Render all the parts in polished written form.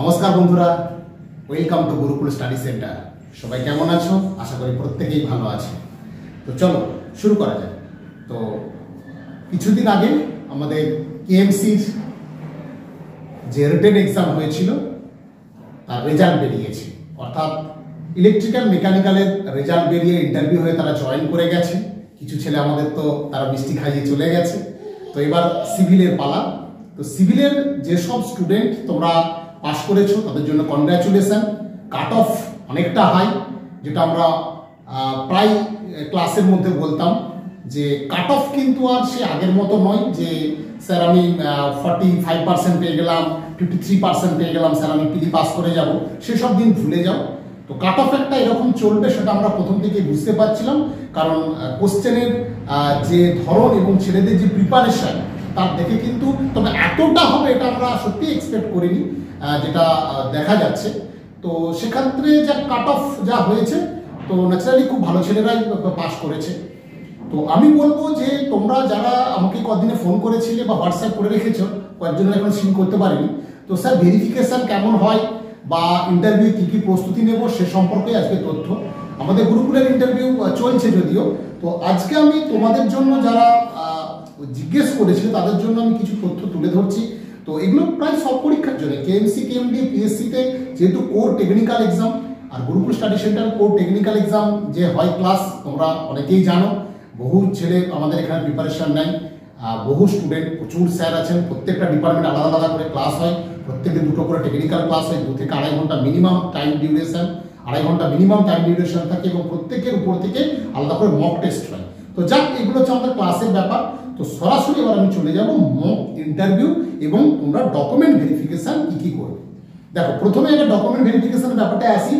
নমস্কার বন্ধুরা, welcome to Gurukul study centre. সবাই কেমন আছো? আশা করি প্রত্যেকেই ভালো আছে। তো চলো শুরু করা যায়। তো কিছুদিন আগে আমাদের কেএমসির যে রিটেন এক্সাম হয়েছিল তার রেজাল্ট বেরিয়েছে, অর্থাৎ ইলেকট্রিক্যাল মেকানিক্যালের রেজাল্ট বেরিয়ে ইন্টারভিউ হয়ে তারা জয়েন করে গেছে। কিছু ছেলে আমাদের তো তারা মিষ্টি খাইয়ে চলে গেছে। তো এবার সিভিলের পালা। তো সিভিলের যেসব স্টুডেন্ট তোমরা পাস করেছো তাদের জন্য কনগ্রাচুলেশন। কাট অফ অনেকটা হাই, যেটা আমরা প্রায় ক্লাসের মধ্যে বলতাম যে কাট অফ কিন্তু আর সে আগের মতো নয় যে স্যার আমি 45% পেয়ে গেলাম, 53% পেয়ে গেলাম, স্যার আমি পিলি পাস করে যাব, সেসব দিন ভুলে যাও। তো কাট অফ একটা এরকম চলবে সেটা আমরা প্রথম থেকে বুঝতে পারছিলাম, কারণ কোশ্চেনের যে ধরন এবং ছেলেদের যে প্রিপারেশন তার দেখে কিন্তু, তবে এতটা হবে এটা আমরা সত্যি এক্সপেক্ট করিনি যেটা দেখা যাচ্ছে। তো সেক্ষেত্রে যা কাট অফ যা হয়েছে, তো ন্যাচারালি খুব ভালো ছেলেরাই পাস করেছে। তো আমি বলবো যে তোমরা যারা আমাকে কদিনে ফোন করেছিলে বা হোয়াটসঅ্যাপ করে রেখেছো, কয়েকজনের এখন সিন করতে পারিনি, তো স্যার ভেরিফিকেশন কেমন হয় বা ইন্টারভিউ কী কী প্রস্তুতি নেব সে সম্পর্কে আজকে তথ্য। আমাদের গুরুকুলের ইন্টারভিউ চলছে যদিও, তো আজকে আমি তোমাদের জন্য যারা জিজ্ঞেস করেছিল তাদের জন্য আমি কিছু তথ্য তুলে ধরছি। তো এগুলো প্রায় সব পরীক্ষার জন্য, কেএমসি, কেএমডি, পিএসসিতে যেহেতু কোর টেকনিক্যাল এক্সাম, আর Gurukul study centre core technical exam যে হয় ক্লাস তোমরা অনেকেই জানো। বহু ছেলে আমাদের এখানে প্রিপারেশন নেয়, বহু স্টুডেন্ট, প্রচুর স্যার আছেন, প্রত্যেকটা ডিপার্টমেন্ট আলাদা আলাদা করে ক্লাস হয়, প্রত্যেকে দুটো করে টেকনিক্যাল ক্লাস হয়, 2 থেকে 2.5 ঘন্টা মিনিমাম টাইম ডিউরেশন, 2.5 ঘন্টা মিনিমাম টাইম ডিউরেশন থাকে, এবং প্রত্যেকের উপর থেকে আলাদা করে মক টেস্ট হয়। তো যাক, এগুলো হচ্ছে আমাদের ক্লাসের ব্যাপার। তো সরাসরি এবার আমি চলে যাব মক ইন্টারভিউ এবং তোমরা ডকুমেন্ট ভেরিফিকেশন কি কি করবে। দেখো, প্রথমে একটা ডকুমেন্ট ভেরিফিকেশনের ব্যাপারটা আসি।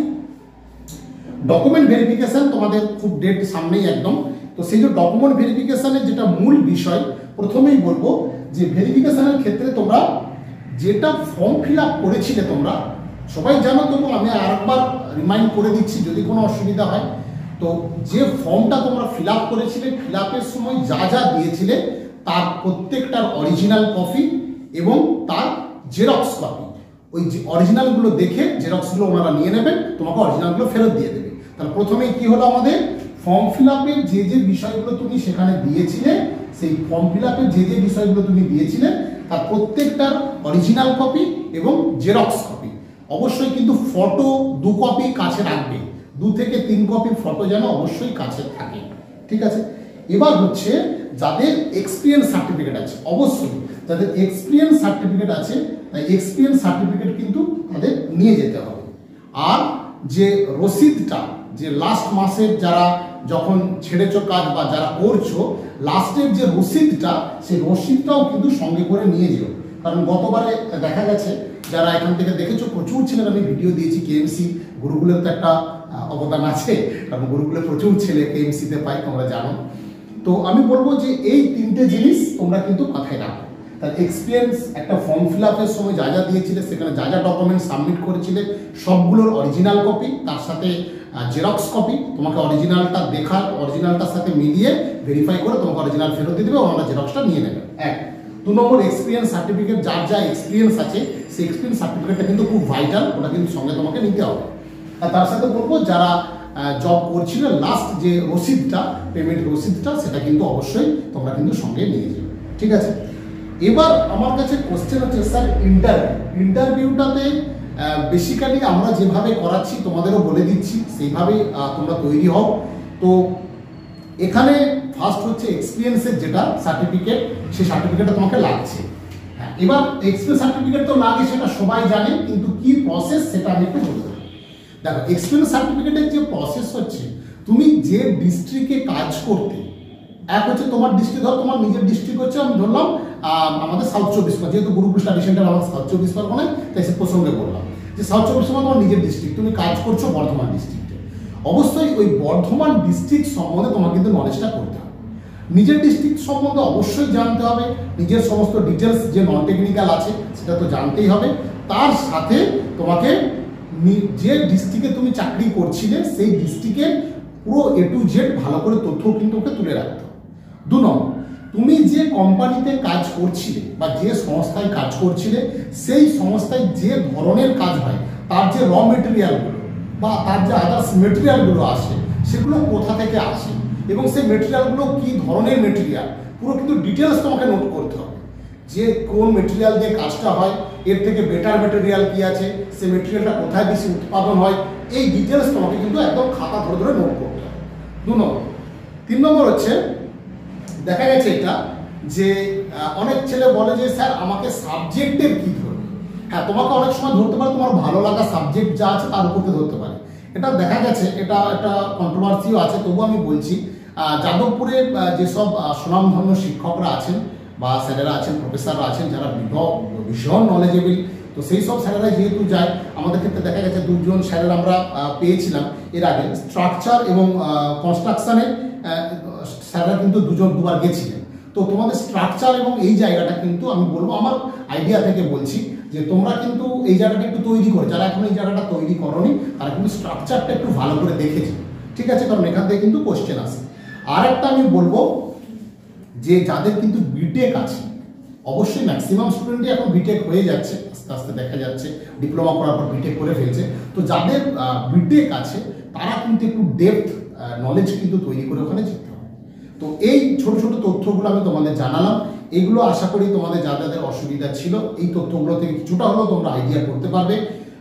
ডকুমেন্ট ভেরিফিকেশন তোমাদের খুব ডেট সামনেই একদম। তো সেই যে ডকুমেন্ট ভেরিফিকেশনের যেটা মূল বিষয়, প্রথমেই বলবো যে ভেরিফিকেশনের ক্ষেত্রে তোমরা যেটা ফর্ম ফিল আপ করেছিলে, তোমরা সবাই জানো, তবু আমি আরেকবার রিমাইন্ড করে দিচ্ছি যদি কোনো অসুবিধা হয়। তো যে ফর্মটা তোমরা ফিল আপ করেছিলে, ফিল আপের সময় যা যা দিয়েছিলে তার প্রত্যেকটার অরিজিনাল কপি এবং তার জেরক্স কপি, ওই যে অরিজিনালগুলো দেখে জেরক্সগুলো ওনারা নিয়ে নেবেন, তোমাকে অরিজিনালগুলো ফেরত দিয়ে দেবে। তাহলে প্রথমেই কি হলো, আমাদের ফর্ম ফিল আপের যে যে বিষয়গুলো তুমি সেখানে দিয়েছিলে, সেই ফর্ম ফিল আপের যে যে বিষয়গুলো তুমি দিয়েছিলে তার প্রত্যেকটার অরিজিনাল কপি এবং জেরক্স কপি। অবশ্যই কিন্তু ফটো 2 কপি কাছে রাখবে, 2 থেকে 3 কপি ফটো যেন অবশ্যই কাছে থাকে, ঠিক আছে। এবার হচ্ছে যাদের এক্সপিরিয়েন্স সার্টিফিকেট আছে, অবশ্যই যাদের এক্সপিরিয়েন্স সার্টিফিকেট আছে, তাই এক্সপিরিয়েন্স সার্টিফিকেট কিন্তু তাদের নিয়ে যেতে হবে। আর যে রসিদটা, যে লাস্ট মাসের যারা যখন ছেড়েছো কাজ বা যারা করছো, লাস্টের যে রসিদটা, সেই রসিদটাও কিন্তু সঙ্গে করে নিয়ে যেও। কারণ গতবারে দেখা গেছে, যারা এখান থেকে দেখেছো, প্রচুর ছেলেরা আমি ভিডিও দিয়েছি। কেএমসি গুরুকুলের তো একটা অবদান আছে, কারণ গুরুকুলে প্রচুর ছেলে কেএমসিতে পাই, তোমরা জানো। তো আমি বলবো যে এই 3টে জিনিস তোমরা কিন্তু মাথায় রাখো। তার এক্সপিরিয়েন্স, একটা ফর্ম ফিল আপের সময় যা যা দিয়েছিলে, সেখানে যা যা ডকুমেন্ট সাবমিট করেছিলে সবগুলোর অরিজিনাল কপি, তার সাথে জেরক্স কপি, তোমাকে অরিজিনালটা দেখার, অরিজিনালটার সাথে মিলিয়ে ভেরিফাই করে তোমাকে অরিজিনাল ফেরত দিয়ে দেবে, ওনারা জেরক্সটা নিয়ে নেবে। 1 2 নম্বর এক্সপিরিয়েন্স সার্টিফিকেট, যার যা এক্সপিরিয়েন্স আছে সেই এক্সপিরিয়েন্স সার্টিফিকেটটা কিন্তু খুব ভাইটাল, ওটা কিন্তু সঙ্গে তোমাকে নিতে হবে। আর তার সাথে বলবো যারা জব করছিল, লাস্ট যে রসিদটা, পেমেন্ট রসিদটা, সেটা কিন্তু অবশ্যই তোমরা কিন্তু সঙ্গে নিয়ে যাবে, ঠিক আছে। এবার আমার কাছে কোশ্চেন হচ্ছে, স্যার ইন্টারভিউটাতে বেসিক্যালি আমরা যেভাবে করাচ্ছি তোমাদেরও বলে দিচ্ছি, সেইভাবেই তোমরা তৈরি হও। তো এখানে ফার্স্ট হচ্ছে এক্সপিরিয়েন্সের যেটা সার্টিফিকেট, সেই সার্টিফিকেটটা তোমাকে লাগছে। হ্যাঁ, এবার এক্সপিরিয়েন্স সার্টিফিকেট তো লাগে, সেটা সবাই জানে, কিন্তু কি প্রসেস সেটা আমি একটু বলতে পারি। দেখো, এক্সপিরিয়েন্স সার্টিফিকেটের যে প্রসেস হচ্ছে, তুমি যে ডিস্ট্রিক্টে কাজ করতে, এক হচ্ছে তোমার ডিস্ট্রিক্ট, ধর তোমার নিজের ডিস্ট্রিক্ট হচ্ছে, আমি ধরলাম আমাদের সাউথ 24 পরগনা, যেহেতু গুরুকুল স্টাডি সেন্টার আমাদের সাউথ 24 পরগনায়, তাই সে প্রসঙ্গে বললাম যে সাউথ 24 পরগনা তোমার নিজের ডিস্ট্রিক্ট, তুমি কাজ করছো বর্ধমান ডিস্ট্রিক্টে। অবশ্যই ওই বর্ধমান ডিস্ট্রিক্ট সম্বন্ধে তোমার কিন্তু নলেজটা করতে হবে। নিজের ডিস্ট্রিক্ট সম্বন্ধে অবশ্যই জানতে হবে, নিজের সমস্ত ডিটেলস যে নন টেকনিক্যাল আছে সেটা তো জানতেই হবে। তার সাথে তোমাকে যে ডিস্ট্রিক্টে তুমি চাকরি করছিলে সেই ডিস্ট্রিক্টের পুরো A to Z ভালো করে তথ্য কিন্তু ওকে তুলে রাখতে হবে। 2 নম্বর, তুমি যে কোম্পানিতে কাজ করছিলে বা যে সংস্থায় কাজ করছিলে সেই সংস্থায় যে ধরনের কাজ হয় তার যে র মেটেরিয়ালগুলো বা তার যে আদার্স মেটেরিয়ালগুলো আসে সেগুলো কোথা থেকে আসে এবং সেই মেটেরিয়ালগুলো কী ধরনের মেটেরিয়াল পুরো কিন্তু ডিটেলস তোমাকে নোট করতে হবে। যে কোন মেটেরিয়াল দিয়ে কাজটা হয়, এর থেকে বেটার মেটেরিয়াল কী আছে, সেই মেটেরিয়ালটা কোথায় বেশি উৎপাদন হয়, এই ডিটেলস তোমাকে কিন্তু একদম খাতা ধরে ধরে নোট করতে হবে। 2 নম্বর। 3 নম্বর হচ্ছে দেখা গেছে এটা যে অনেক ছেলে বলে যে স্যার আমাকে সাবজেক্টের কী ধরবে। হ্যাঁ, তোমাকে অনেক সময় ধরতে পারে তোমার ভালো লাগা সাবজেক্ট যা আছে তার উপরতে ধরতে পারে। এটা দেখা গেছে, এটা একটা কন্ট্রোভার্সিও আছে, তবু আমি বলছি যাদবপুরে যেসব সুনামধন্য শিক্ষকরা আছেন বা স্যারেরা আছেন, প্রফেসররা আছেন যারা ভীষণ নলেজেবল, তো সেই সব স্যারেরা যেহেতু যায়, আমাদের ক্ষেত্রে দেখা গেছে 2 জন স্যারের আমরা পেয়েছিলাম এর আগে। স্ট্রাকচার এবং কনস্ট্রাকশানের স্যাররা কিন্তু 2বার গেছিলেন। তো তোমাদের স্ট্রাকচার এবং এই জায়গাটা কিন্তু আমি বলবো, আমার আইডিয়া থেকে বলছি যে তোমরা কিন্তু এই জায়গাটা একটু তৈরি করে, যারা এখন এই জায়গাটা তৈরি করনি তারা কিন্তু স্ট্রাকচারটা একটু ভালো করে দেখেছে, ঠিক আছে, কারণ এখান থেকে কিন্তু কোশ্চেন আসে। আর একটা আমি বলবো যে যাদের কিন্তু বিটেক আছে, অবশ্যই ম্যাক্সিমাম স্টুডেন্টই এখন বিটেক হয়ে যাচ্ছে, আস্তে আস্তে দেখা যাচ্ছে ডিপ্লোমা করার পর বিটেক করে ফেলছে। তো যাদের বিটেক আছে তারা কিন্তু একটু ডেপথ নলেজ কিন্তু তৈরি করে ওখানে যেতে হবে। তো এই ছোট ছোট তথ্যগুলো আমি তোমাদের জানালাম, এগুলো আশা করি তোমাদের যাদের অসুবিধা ছিল এই তথ্যগুলো থেকে কিছুটা হলেও তোমরা আইডিয়া করতে পারবে।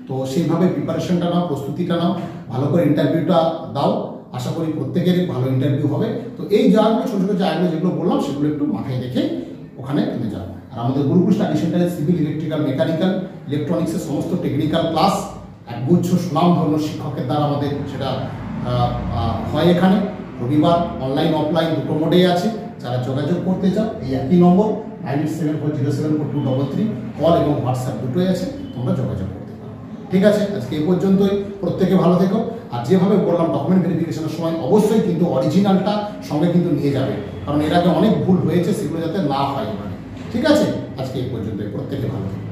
তো সেইভাবে প্রিপারেশনটা নাও, প্রস্তুতিটা নাও, ভালো করে ইন্টারভিউটা দাও, আশা করি প্রত্যেকেরই ভালো ইন্টারভিউ হবে। তো এই জায়গাগুলো ছোটো ছোটো জায়গাগুলো যেগুলো বললাম সেগুলো একটু মাথায় রেখে ওখানে তুমি যাও। আর আমাদের গুরুকুল স্টাডি সেন্টারে সিভিল, ইলেকট্রিক্যাল, মেকানিক্যাল, ইলেকট্রনিক্সের সমস্ত টেকনিক্যাল ক্লাস একগুচ্ছ সুনামধন্য শিক্ষকের দ্বারা আমাদের সেটা হয়। এখানে রবিবার অনলাইন অফলাইন দুটো মোডেই আছে। যারা যোগাযোগ করতে চাও এই একই নম্বর 9874074233 কল এবং হোয়াটসঅ্যাপ দুটোই আছে, তোমরা যোগাযোগ করতে পারো। ঠিক আছে, আজকে এই পর্যন্তই। প্রত্যেকে ভালো থেকো। আর যেভাবে বললাম ডকুমেন্ট ভেরিফিকেশনের সময় অবশ্যই কিন্তু অরিজিনালটা সঙ্গে কিন্তু নিয়ে যাবে, কারণ এর আগে অনেক ভুল হয়েছে, সেগুলো যাতে না হয়। ঠিক আছে, আজকে এই পর্যন্তই। প্রত্যেকে ভালো থেকো।